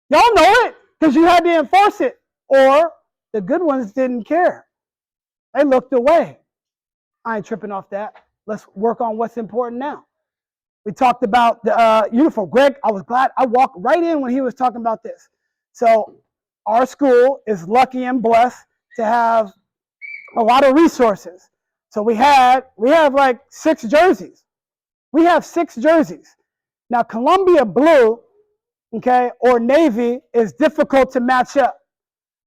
Y'all know it because you had to enforce it. Or the good ones didn't care. They looked away. I ain't tripping off that. Let's work on what's important now. We talked about the uniform. Greg, I was glad I walked right in when he was talking about this. So our school is lucky and blessed to have a lot of resources. So we have like 6 jerseys. We have 6 jerseys. Now Columbia blue, okay, or navy is difficult to match up.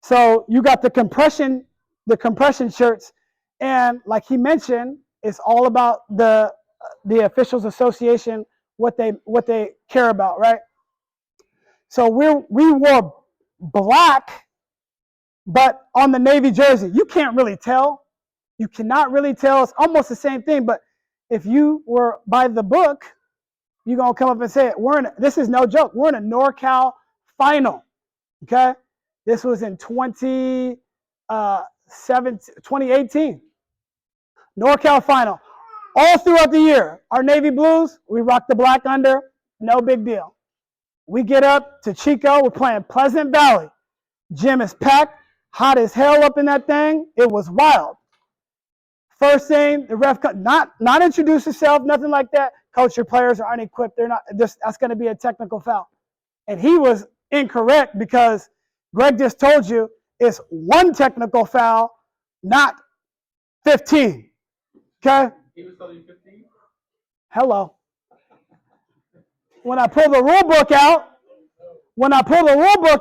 So you got the compression shirts, and like he mentioned, it's all about the officials association, what they care about, right? So we wore black, but on the navy jersey, you can't really tell. You cannot really tell. It's almost the same thing, but if you were by the book, you're going to come up and say it. This is no joke. We're in a NorCal final, okay? This was in 2018. NorCal final. All throughout the year, our Navy Blues, we rock the black under, no big deal. We get up to Chico, we're playing Pleasant Valley. Gym is packed, hot as hell up in that thing. It was wild. First thing, the ref not introduce himself, nothing like that. Coach, your players are unequipped. They're not. That's going to be a technical foul. And he was incorrect because Greg just told you it's 1 technical foul, not 15. Okay? He was telling you 15? Hello. When I pull the rule book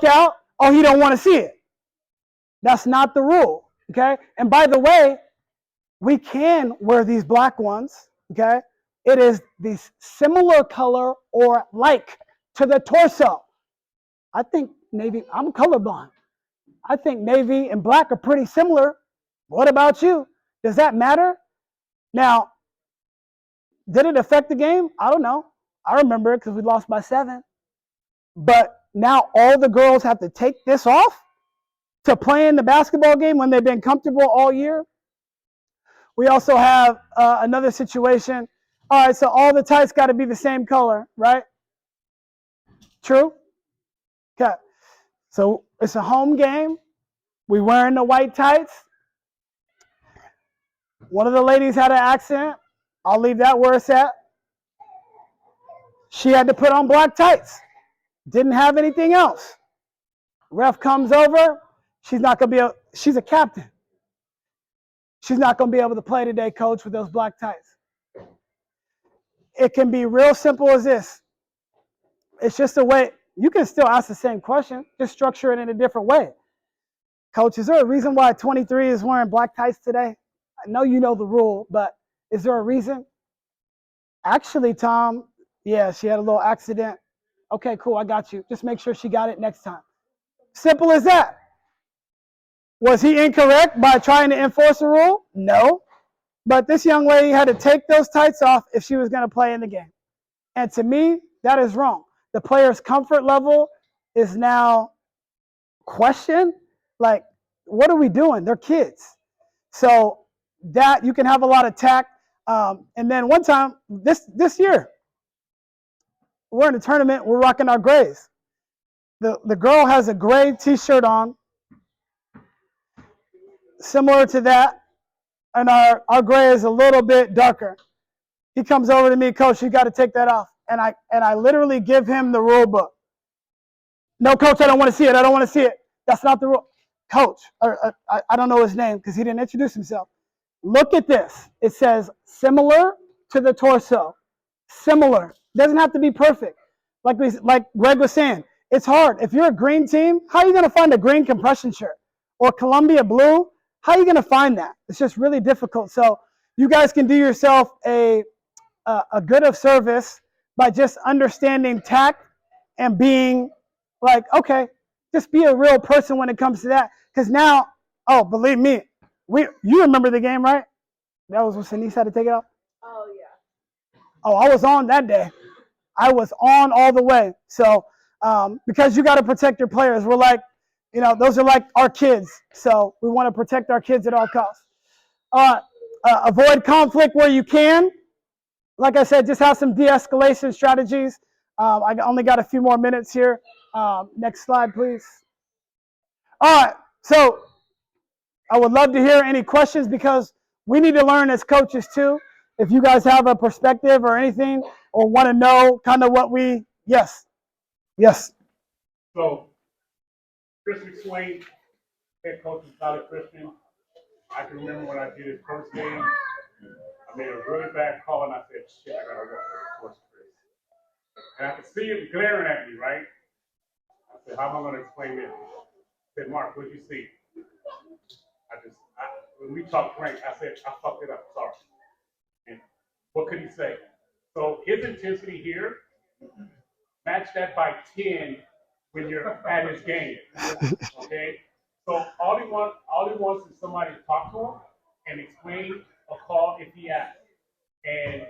out, oh, he don't want to see it. That's not the rule. Okay? And by the way, we can wear these black ones, okay? It is the similar color or like to the torso. I think navy, I'm colorblind. I think navy and black are pretty similar. What about you? Does that matter? Now, did it affect the game? I don't know. I remember it because we lost by 7. But now all the girls have to take this off to play in the basketball game when they've been comfortable all year. We also have another situation. All right, so all the tights got to be the same color, right? True? Okay. So it's a home game. We wearing the white tights. One of the ladies had an accident. I'll leave that where it's at. She had to put on black tights. Didn't have anything else. Ref comes over. She's not going to be able, she's a captain. She's not going to be able to play today, coach, with those black tights. It can be real simple as this. It's just a way, you can still ask the same question, just structure it in a different way. Coach, is there a reason why 23 is wearing black tights today? I know you know the rule, but is there a reason? Actually, Tom, yeah, she had a little accident. Okay, cool, I got you. Just make sure she got it next time. Simple as that. Was he incorrect by trying to enforce a rule? No. But this young lady had to take those tights off if she was going to play in the game. And to me, that is wrong. The player's comfort level is now questioned. Like, what are we doing? They're kids. So that you can have a lot of tact. And then one time, this year, we're in a tournament, we're rocking our grays. The girl has a gray t-shirt on, similar to that, and our gray is a little bit darker. He comes over to me, coach, you got to take that off. And I literally give him the rule book. No, coach, I don't want to see it. I don't want to see it. That's not the rule. Coach, I don't know his name because he didn't introduce himself. Look at this. It says similar to the torso. Similar. Doesn't have to be perfect. Like Greg was saying, it's hard. If you're a green team, how are you going to find a green compression shirt? Or Columbia blue? How are you going to find that? It's just really difficult. So you guys can do yourself a good of service by just understanding tact and being like, okay, just be a real person when it comes to that. Because now, oh, believe me, you remember the game, right? That was when Denise had to take it off? Oh, yeah. Oh, I was on that day. I was on all the way. So because you got to protect your players, we're like, those are like our kids. So we want to protect our kids at all costs. Avoid conflict where you can. Like I said, just have some de-escalation strategies. I only got a few more minutes here. Next slide, please. All right. So I would love to hear any questions because we need to learn as coaches too. If you guys have a perspective or anything or want to know kind of what yes. So, Chris McSwain, head coach of Solid Christian. I can remember when I did his first game, I made a really bad call and I said, shit, I gotta go for Chris. And I could see him glaring at me, right? I said, how am I gonna explain this? I said, Mark, what'd you see? When we talked rank, I said, I fucked it up, sorry. And what could he say? So his intensity here, match that by 10 when you're at his game. Okay? So all he wants is somebody to talk to him and explain a call if he asks. And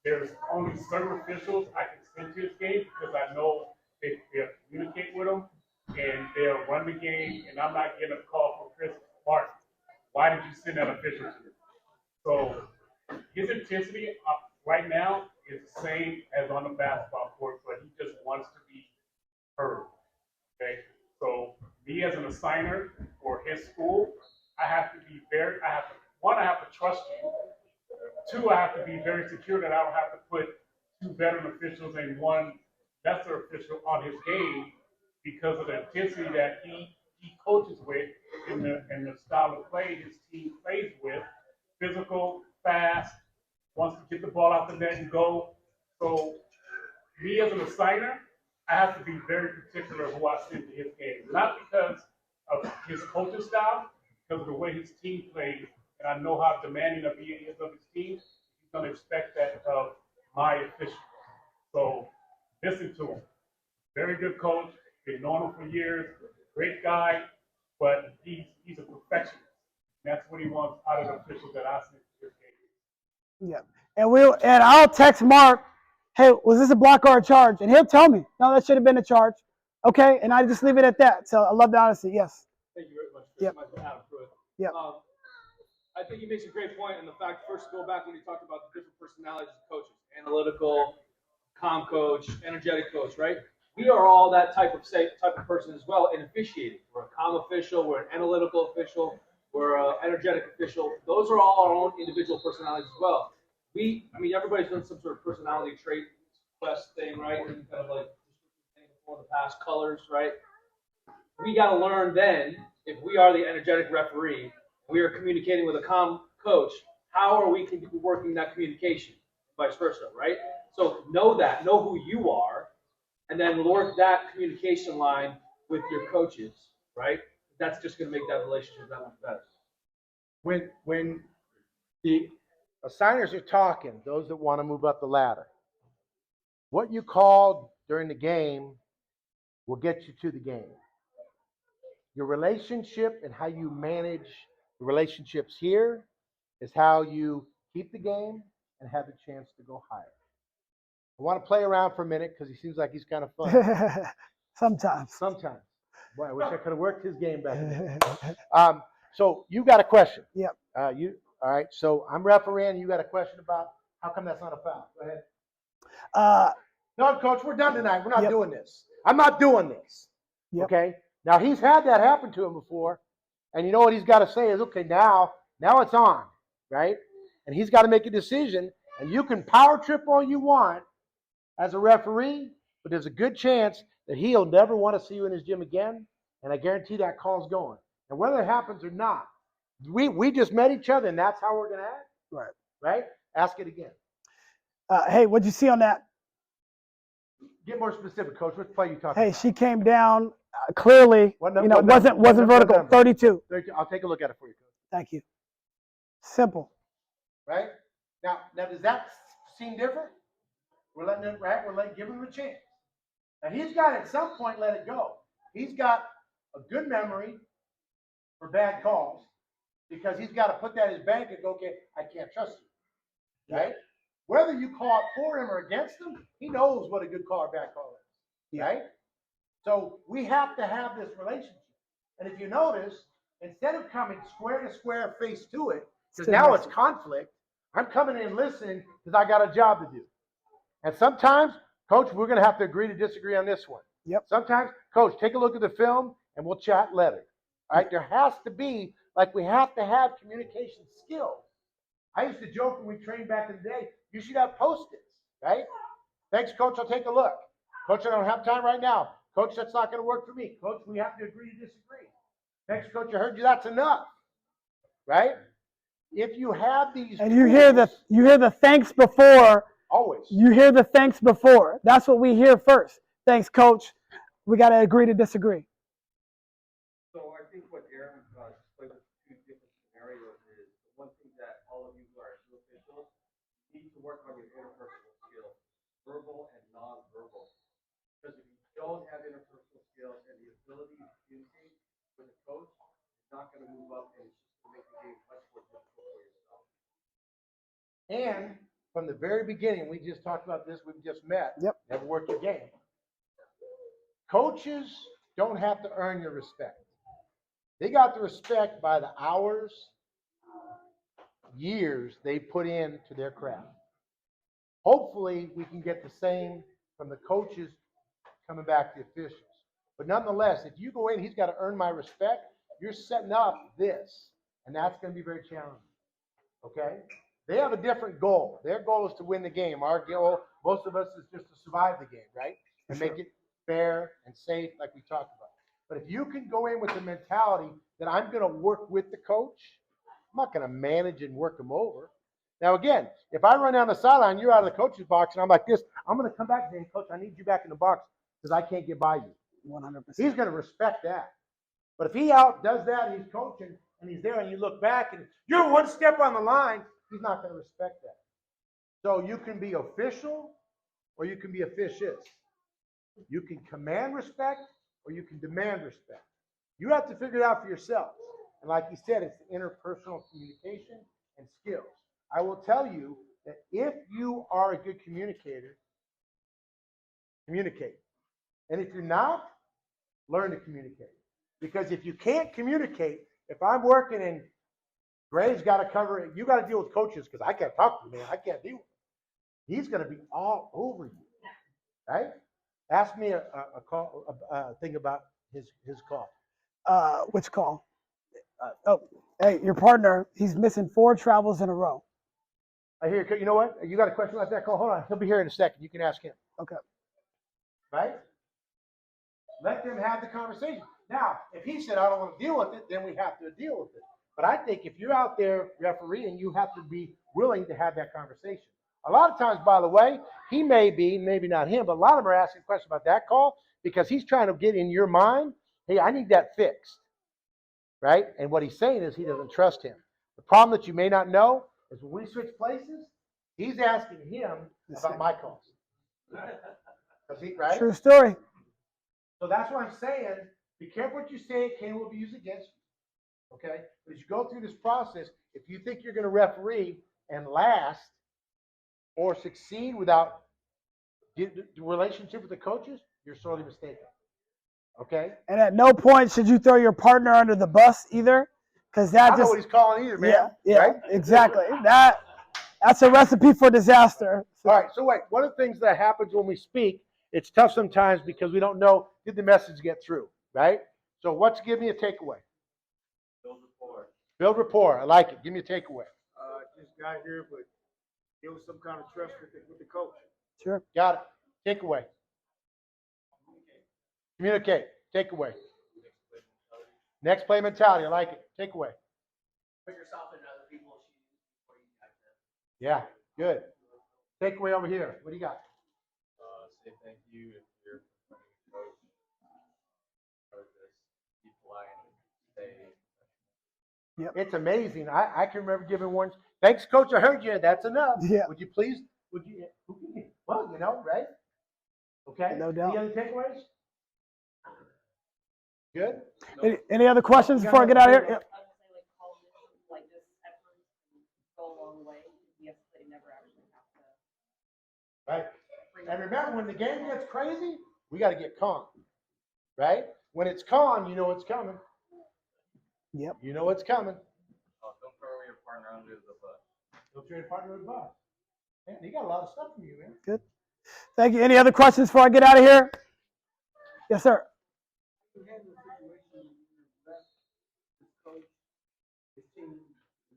there's only certain officials I can send to his game because I know they'll communicate with him and they'll run the game, and I'm not getting a call from Chris Martin. Why did you send that official to me? So his intensity right now is the same as on the basketball court, but he just wants to be heard. Okay? So me as an assigner for his school, I have to trust you. Two, I have to be very secure that I don't have to put two veteran officials and one lesser official on his game because of the intensity that he coaches with and the style of play his team plays with. Physical, fast, wants to get the ball out the net and go. So me as an assigner, I have to be very particular who I send to his game. Not because of his coaching style, because of the way his team plays, and I know how demanding he is of his team. He's going to expect that of my official. So listen to him. Very good coach. Been knowing him for years. Great guy, but he's a perfectionist. And that's what he wants out of the officials that I send to his game. Yeah, and I'll text Mark, hey, was this a block or a charge? And he'll tell me, no, that should have been a charge. Okay, and I just leave it at that. So I love the honesty. Yes. Thank you very much. Yep. Adam Pruitt. Yep. I think he makes a great point in the fact, first, to go back when he talked about the different personalities of coaches, analytical, calm coach, energetic coach, right? We are all that type of person as well in officiating. We're a calm official, we're an analytical official, we're an energetic official. Those are all our own individual personalities as well. Everybody's done some sort of personality trait quest thing, right? And kind of like before the past colors, right? We got to learn then, if we are the energetic referee, we are communicating with a calm coach, how are we working that communication, vice versa, right? So know who you are, and then work that communication line with your coaches, right? That's just going to make that relationship that much better. When the assigners are talking, those that want to move up the ladder, what you call during the game will get you to the game. Your relationship and how you manage the relationships here is how you keep the game and have the chance to go higher. I want to play around for a minute because he seems like he's kind of fun. Sometimes. Sometimes. Boy, I wish I could have worked his game back then. So you got a question. Yep. All right. So I'm refereeing. You got a question about how come that's not a foul? Go ahead. No, coach, we're done tonight. We're not doing this. I'm not doing this. Yep. Okay. Now he's had that happen to him before, and you know what he's got to say is, okay, now it's on, right? And he's got to make a decision. And you can power trip all you want as a referee, but there's a good chance that he'll never want to see you in his gym again. And I guarantee that call's going. And whether it happens or not, we just met each other, and that's how we're going to act. Right. Right? Ask it again. Hey, what'd you see on that? Get more specific, coach. What play you talking Hey, about? she came down clearly. What Wasn't what vertical. number? 32. 32. I'll take a look at it for you, coach. Thank you. Simple. Right? Now does that seem different? We're letting him, right? Give him a chance. Now he's got at some point let it go. He's got a good memory for bad calls because he's got to put that in his bank and go, okay, I can't trust you. Right? Whether you call it for him or against him, he knows what a good call or bad call is. Right? So we have to have this relationship. And if you notice, instead of coming square to square, face to it, because now it's conflict, I'm coming in listening because I got a job to do. And sometimes, coach, we're going to have to agree to disagree on this one. Yep. Sometimes, coach, take a look at the film and we'll chat later. All right? There has to be, we have to have communication skills. I used to joke when we trained back in the day, you should have Post-its, right? Thanks, coach, I'll take a look. Coach, I don't have time right now. Coach, that's not going to work for me. Coach, we have to agree to disagree. Thanks, coach, I heard you, that's enough. Right? If you have these and you hear the thanks before. Always. You hear the thanks before. That's what we hear first. Thanks, coach. We got to agree to disagree. So I think what Aaron displayed with two different scenarios is the one thing that all of you who are new officials need to work on your interpersonal skills, verbal and non-verbal. Because if you don't have interpersonal skills and the ability to communicate with a coach, it's not going to move up, and it's just going to make the game much more difficult for yourself. And from the very beginning, we just talked about this, we've just met. Yep. Never worked your game. Coaches don't have to earn your respect. They got the respect by the hours, years they put into their craft. Hopefully, we can get the same from the coaches coming back to the officials. But nonetheless, if you go in, he's got to earn my respect, you're setting up this. And that's going to be very challenging. Okay? They have a different goal. Their goal is to win the game. Our goal, most of us, is just to survive the game, right? And make it fair and safe like we talked about. But if you can go in with the mentality that I'm going to work with the coach, I'm not going to manage and work him over. Now, again, if I run down the sideline, you're out of the coach's box, and I'm like this, I'm going to come back and say, coach, I need you back in the box because I can't get by you. 100%. He's going to respect that. But if he does that and he's coaching and he's there and you look back and you're one step on the line, he's not going to respect that. So you can be official or you can be officious. You can command respect or you can demand respect. You have to figure it out for yourself. And like you said, it's the interpersonal communication and skills. I will tell you that if you are a good communicator, communicate. And if you're not, learn to communicate. Because if you can't communicate, if I'm working and Gray's got to cover it, you got to deal with coaches because I can't talk to him, man. I can't deal with him. He's going to be all over you, right? Ask me a thing about his call. Which call? Hey, your partner, he's missing 4 travels in a row. I hear. You know what? You got a question about that call? Hold on. He'll be here in a second. You can ask him. Okay. Right? Let them have the conversation. Now, if he said, I don't want to deal with it, then we have to deal with it. But I think if you're out there refereeing, you have to be willing to have that conversation. A lot of times, by the way, he may be, maybe not him, but a lot of them are asking questions about that call because he's trying to get in your mind, hey, I need that fixed. Right? And what he's saying is he doesn't trust him. The problem that you may not know is when we switch places, he's asking him about my calls. Right? True story. So that's what I'm saying. Be careful what you say. It can will be used against you. Okay? But as you go through this process, if you think you're going to referee and last or succeed without the relationship with the coaches, you're sorely mistaken. Okay? And at no point should you throw your partner under the bus either, because I that don't know just what he's calling either, man. yeah, Right? exactly. That's a recipe for disaster. All right. So wait, one of the things that happens when we speak, it's tough sometimes because we don't know, did the message get through, right? So give me a takeaway? Build rapport. Build rapport. I like it. Give me a takeaway. Just got here, but there was some kind of trust with the coach. Sure. Got it. Takeaway. Communicate. Takeaway. Next play mentality. I like it. Takeaway. Put yourself in other people's shoes before you got them. Yeah. Good. Takeaway over here. What do you got? Say thank you if you're a coach. Just keep polite and stay. It's amazing. I can remember giving one. Thanks, coach. I heard you. That's enough. Yeah. Would you please? Well, right? Okay. No doubt. Any other takeaways? Good. Any other questions before I get out of here? Yeah. I would say like call this like this effort go a long way. Yes, they never actually have to. Right. And remember, when the game gets crazy, we got to get calm. Right? When it's calm, you know it's coming. Yep. You know it's coming. Don't throw your partner under the bus. Don't trade partner with boss. Man, you got a lot of stuff from you, man. Good. Thank you. Any other questions before I get out of here? Yes, sir. You had the situation where this coach, his team,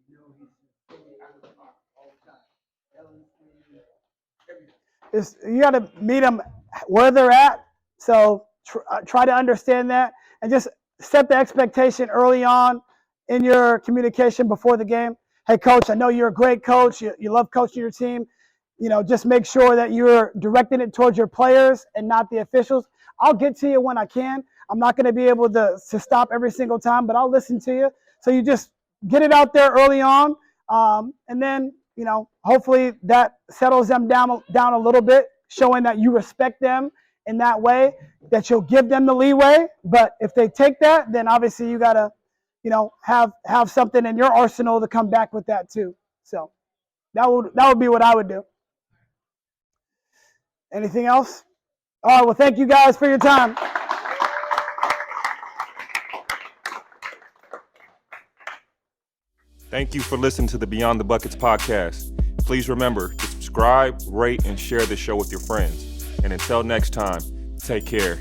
you know, he's just totally out of the box all the time. Everything. You got to meet them where they're at. So try to understand that and just set the expectation early on in your communication before the game. Hey, coach, I know you're a great coach. You love coaching your team. You know, just make sure that you're directing it towards your players and not the officials. I'll get to you when I can. I'm not going to be able to stop every single time, but I'll listen to you. So you just get it out there early on. And then, you know, hopefully that settles them down a little bit, showing that you respect them in that way, that you'll give them the leeway. But if they take that, then obviously you got to, you know, have something in your arsenal to come back with that too. So that would be what I would do. Anything else? All right, well, thank you guys for your time. Thank you for listening to the Beyond the Buckets podcast. Please remember to subscribe, rate, and share the show with your friends. And until next time, take care.